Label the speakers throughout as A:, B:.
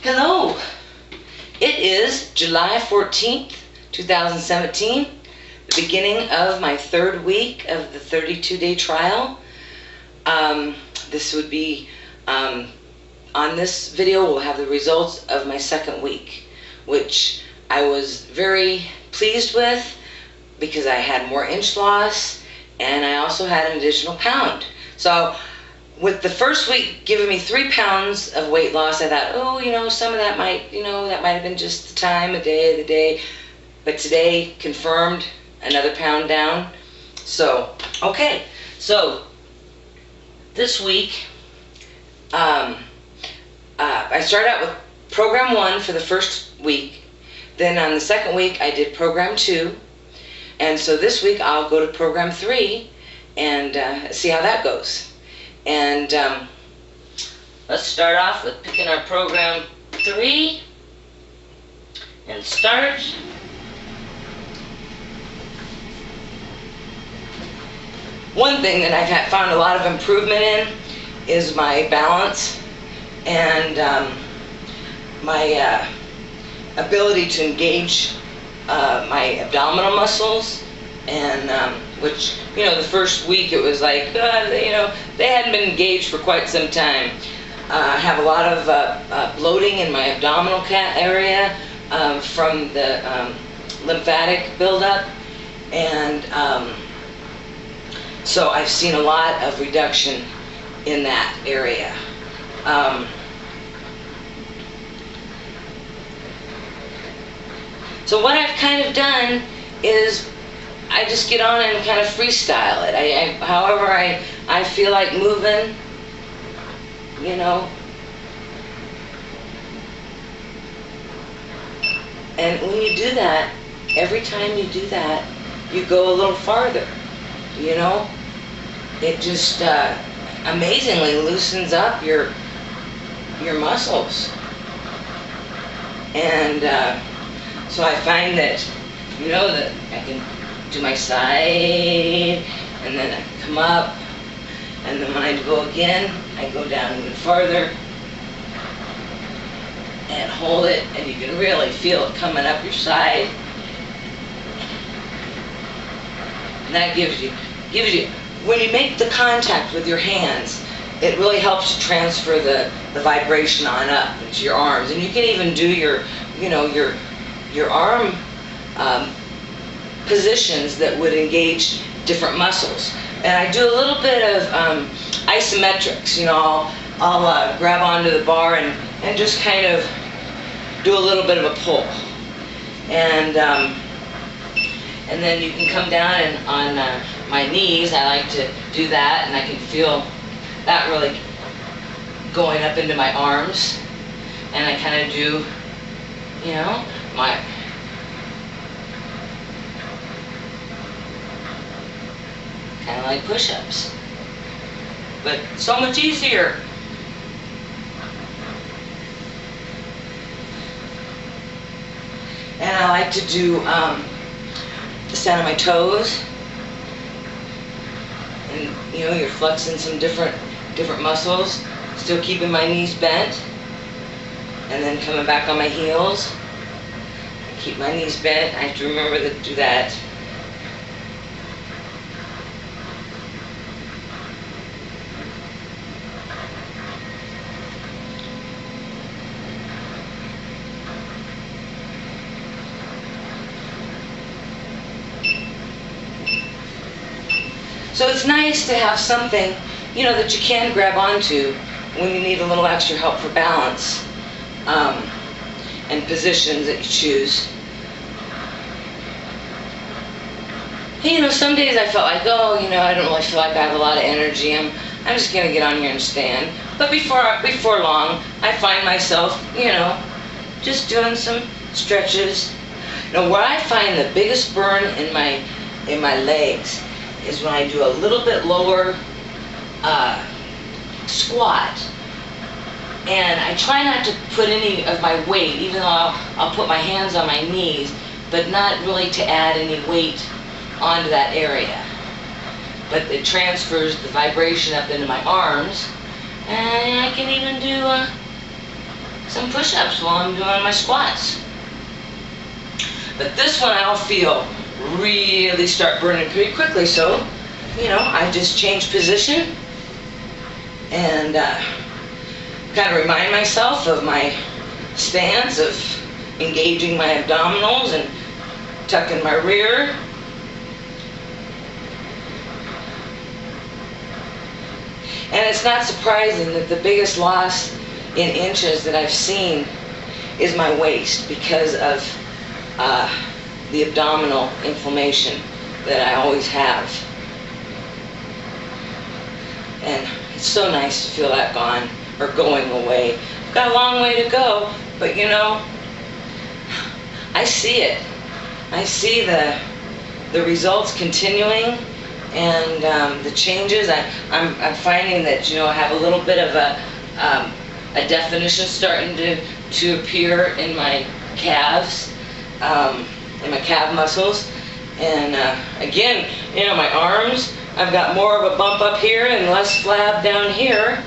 A: Hello, it is July 14th, 2017, the beginning of my third week of the 32-day trial. This would be, on this video we'll have the results of my second week, which I was very pleased with because I had more inch loss and I also had an additional pound. So with the first week giving me 3 pounds of weight loss, I thought, oh, some of that might, that might have been just the time of the day. But today confirmed another pound down. So, okay. So this week, I started out with program 1 for the first week. Then on the second week, I did program 2. And so this week, I'll go to program 3 and see how that goes. And let's start off with picking our program 3 and start. One thing that I've found a lot of improvement in is my balance and my ability to engage my abdominal muscles, and which, the first week it was like, they hadn't been engaged for quite some time. I have a lot of bloating in my abdominal area from the lymphatic buildup, and so I've seen a lot of reduction in that area. So what I've kind of done is I just get on and kind of freestyle it. However I feel like moving, And when you do that, every time you do that, you go a little farther, It just amazingly loosens up your muscles. And so I find that, that I can do my side, and then I come up, and then when I go again, I go down even farther, and hold it, and you can really feel it coming up your side. And that gives you, when you make the contact with your hands, it really helps to transfer the vibration on up into your arms. And you can even do your arm positions that would engage different muscles. And I do a little bit of isometrics. I'll grab onto the bar and just kind of do a little bit of a pull. And then you can come down and on my knees. I like to do that, and I can feel that really going up into my arms. And I kind of do, my kind of like push-ups, but so much easier. And I like to do stand on my toes, and you're flexing some different muscles, still keeping my knees bent, and then coming back on my heels. Keep my knees bent. I have to remember to do that. So it's nice to have something, that you can grab onto when you need a little extra help for balance, and positions that you choose. Hey, some days I felt like, I don't really feel like I have a lot of energy. I'm just gonna get on here and stand. But before long, I find myself, just doing some stretches. Where I find the biggest burn in my legs is when I do a little bit lower squat, and I try not to put any of my weight, even though I'll put my hands on my knees, but not really to add any weight onto that area. But it transfers the vibration up into my arms, and I can even do some push-ups while I'm doing my squats. But this one I'll feel really start burning pretty quickly, so, you know, I just change position and kind of remind myself of my stance of engaging my abdominals and tucking my rear. And it's not surprising that the biggest loss in inches that I've seen is my waist because of the abdominal inflammation that I always have. And it's so nice to feel that gone or going away. I've got a long way to go, but you know, I see it. I see the results continuing and the changes. I'm finding that, you know, I have a little bit of a definition starting to appear in my calves, in my calf muscles. And again, you know, my arms, I've got more of a bump up here and less flab down here.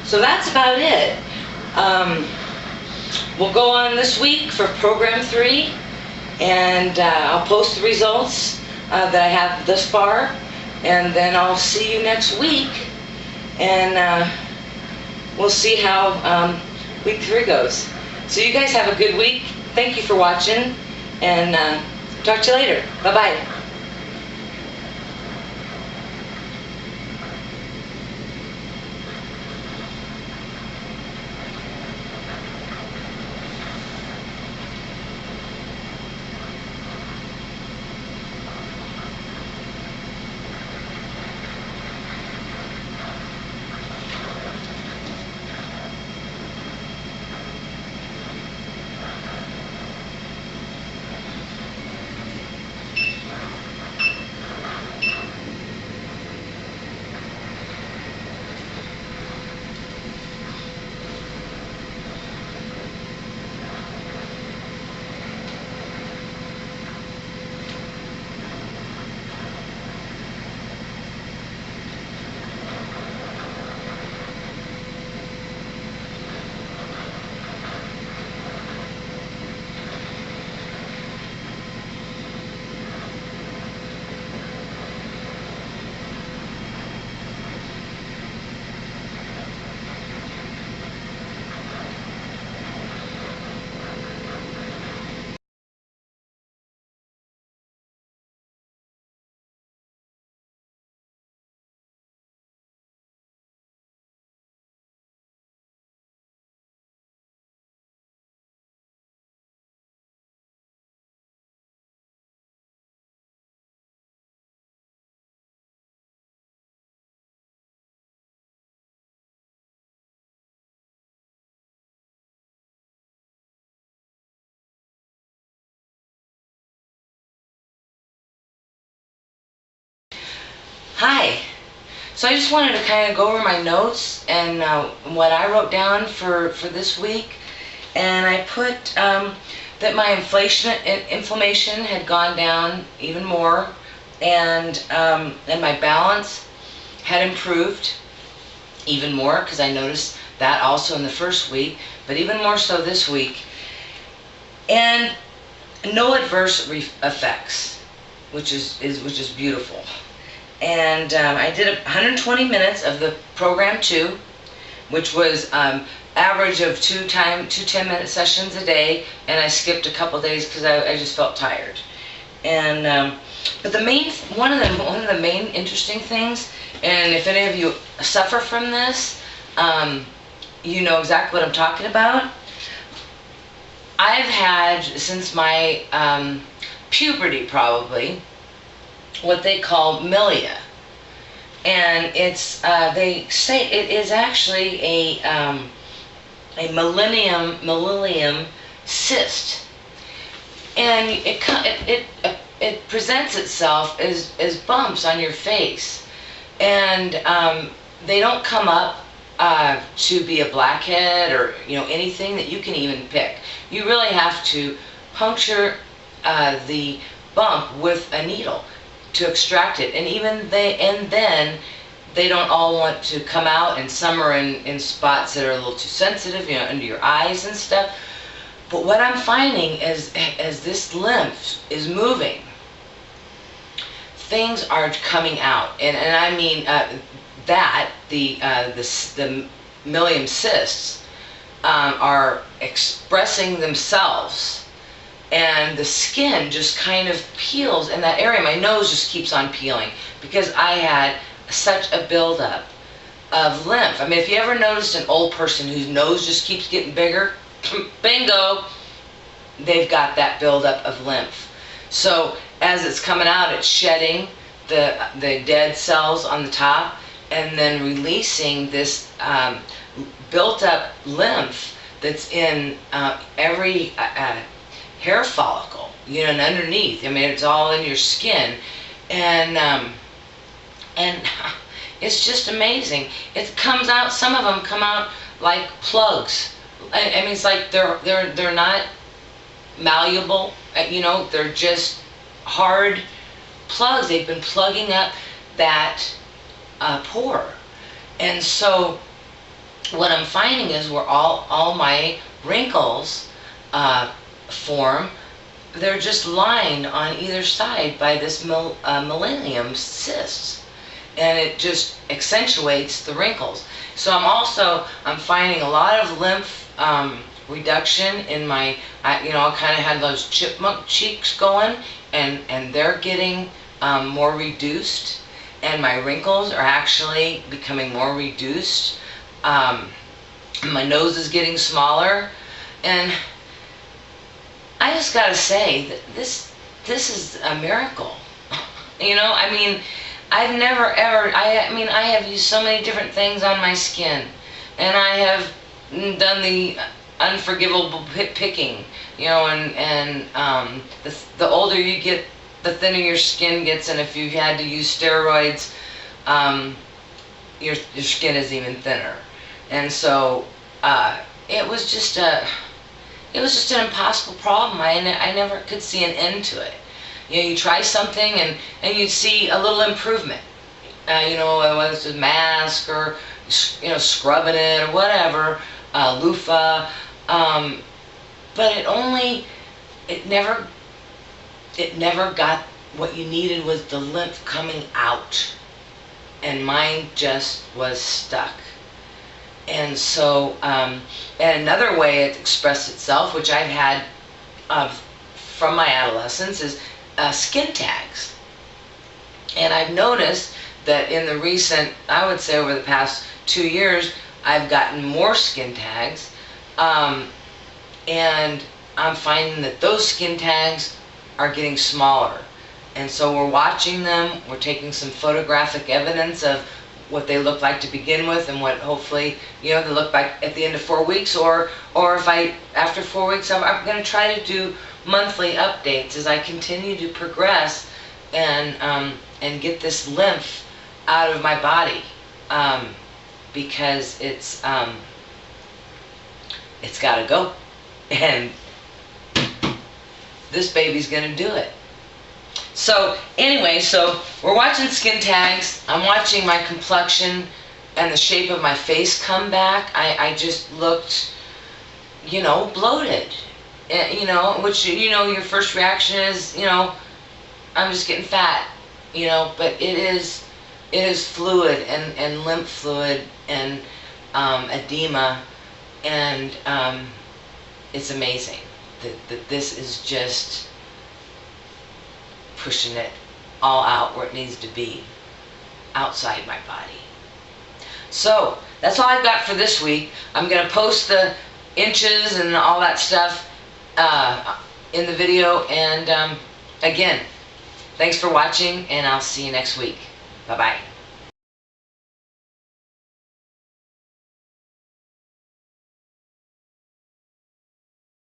A: So that's about it. We'll go on this week for program 3, and I'll post the results that I have thus far, and then I'll see you next week, and we'll see how week 3 goes. So you guys have a good week. Thank you for watching, and talk to you later. Bye-bye. Hi. So I just wanted to kind of go over my notes and what I wrote down for this week. And I put that my inflammation had gone down even more, and my balance had improved even more, because I noticed that also in the first week, but even more so this week. And no adverse effects, which is beautiful. And I did 120 minutes of the program 2, which was average of two 10-minute sessions a day, and I skipped a couple days because I just felt tired. And but one of the main interesting things, and if any of you suffer from this, you know exactly what I'm talking about. I've had since my puberty, probably, what they call milia, and it's they say it is actually a millennium cyst, and it presents itself as bumps on your face, and they don't come up to be a blackhead or anything that you can even pick. You really have to puncture the bump with a needle to extract it, and then they don't all want to come out, and some are in spots that are a little too sensitive, under your eyes and stuff. But what I'm finding is, as this lymph is moving, things are coming out, and I mean the milium cysts are expressing themselves, and the skin just kind of peels in that area. My nose just keeps on peeling because I had such a buildup of lymph. I mean, if you ever noticed an old person whose nose just keeps getting bigger, bingo, they've got that buildup of lymph. So as it's coming out, it's shedding the dead cells on the top, and then releasing this built up lymph that's in every hair follicle, and underneath. I mean, it's all in your skin, and it's just amazing. It comes out. Some of them come out like plugs. I mean, it's like they're not malleable. They're just hard plugs. They've been plugging up that pore, and so what I'm finding is where all my wrinkles form, they're just lined on either side by this milium cysts, and it just accentuates the wrinkles. So I'm finding a lot of lymph reduction in my, I kind of had those chipmunk cheeks going, and they're getting more reduced, and my wrinkles are actually becoming more reduced. My nose is getting smaller, and I just gotta say that this is a miracle. I mean, I've never ever, I have used so many different things on my skin, and I have done the unforgivable picking, and the older you get, the thinner your skin gets, and if you've had to use steroids, your skin is even thinner. And so it was just an impossible problem. I never could see an end to it. You try something and you see a little improvement. Whether it's a mask or scrubbing it or whatever, loofah. But it never got what you needed. Was the lymph coming out, and mine just was stuck. And so, and another way it expressed itself, which I've had from my adolescence, is skin tags. And I've noticed that in the recent, I would say over the past 2 years, I've gotten more skin tags, and I'm finding that those skin tags are getting smaller. And so we're watching them, we're taking some photographic evidence of what they look like to begin with, and what hopefully they look like at the end of 4 weeks, or if after 4 weeks I'm going to try to do monthly updates as I continue to progress and get this lymph out of my body, because it's got to go, and this baby's going to do it. So anyway, so we're watching skin tags. I'm watching my complexion and the shape of my face come back. I just looked, bloated. Which, your first reaction is, I'm just getting fat, but it is fluid and lymph fluid and edema, and it's amazing that this is just pushing it all out where it needs to be, outside my body. So that's all I've got for this week. I'm going to post the inches and all that stuff in the video, and again, thanks for watching, and I'll see you next week. Bye-bye.